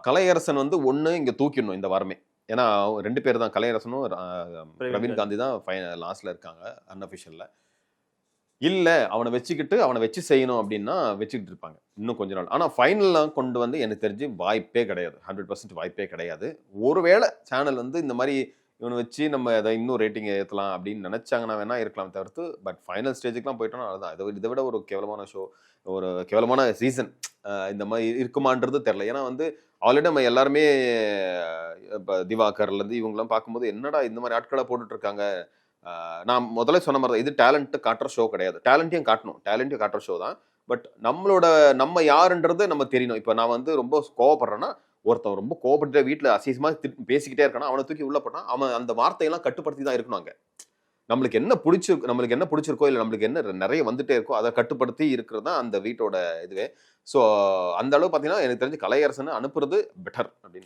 கலையரசன் வந்து ஒண்ணு இங்க தூக்கிடணும் இந்த வாரமே. ஏன்னா 2 பேர் தான் கலையரசனும் பிரவீன் காந்தி தான் லாஸ்ட்ல இருக்காங்க அன்அஃபிஷியல்ல. இல்ல அவன வச்சு செய்யணும் அப்படின்னா வச்சுக்கிட்டு இருப்பாங்க. இன்னும் கொஞ்ச நாள். ஆனா ஃபைனல்லாம் கொண்டு வந்து எனக்கு தெரிஞ்சு வாய்ப்பே கிடையாது. 100% வாய்ப்பே கிடையாது. ஒருவேளை சேனல் வந்து இந்த மாரி இவன வச்சு நம்ம அத இன்னும் ரேட்டிங் ஏத்தலாம் அப்படின்னு நெனச்சாங்கன்னா வேணா இருக்கலாம் தவிர்த்து, பட் ஃபைனல் ஸ்டேஜ்க்குலாம் போயிட்டோம்னா அவ்வளவுதான். இத விட ஒரு கேவலமான ஷோ, ஒரு கேவலமான சீசன் இந்த மாரி இருக்குமான்றது தெரியல. ஏன்னா வந்து ஆல்ரெடி நம்ம எல்லாருமே இப்ப திவாகர்லேருந்து இவங்கலாம் பார்க்கும்போது, என்னடா இந்த மாரி ஆட்களா போட்டுட்டு இருக்காங்க. நான் முதல்ல சொன்ன மாரி தான். இது டேலண்ட் காட்டுற ஷோ கிடையாது. டேலண்ட்டையும் காட்டணும். டேலண்ட்டையும் காட்டுற ஷோ தான். பட் நம்ம யாருன்றது நம்ம தெரியணும். இப்ப நான் வந்து ரொம்ப கோவப்படுறேன்னா, ஒருத்தன் ரொம்ப கோவப்பட்டு வீட்ல அசிங்கமா பேசிக்கிட்டே இருக்கான்னா, அவன தூக்கி உள்ள போட்டா, அவன் அந்த வார்த்தையெல்லாம் கட்டுப்படுத்தி தான் இருக்கணும் அங்க. நம்மளுக்கு என்ன பிடிச்சிருக்கோ, இல்ல நம்மளுக்கு என்ன நெறைய வந்துட்டே இருக்கோ, அத கட்டுப்படுத்தி இருக்கிறது தான் அந்த வீட்டோட இதுவே. ஸோ அந்த அளவு பார்த்தீங்கன்னா, எனக்கு தெரிஞ்சு கலையரசன அனுப்புறது பெட்டர் அப்படின்னு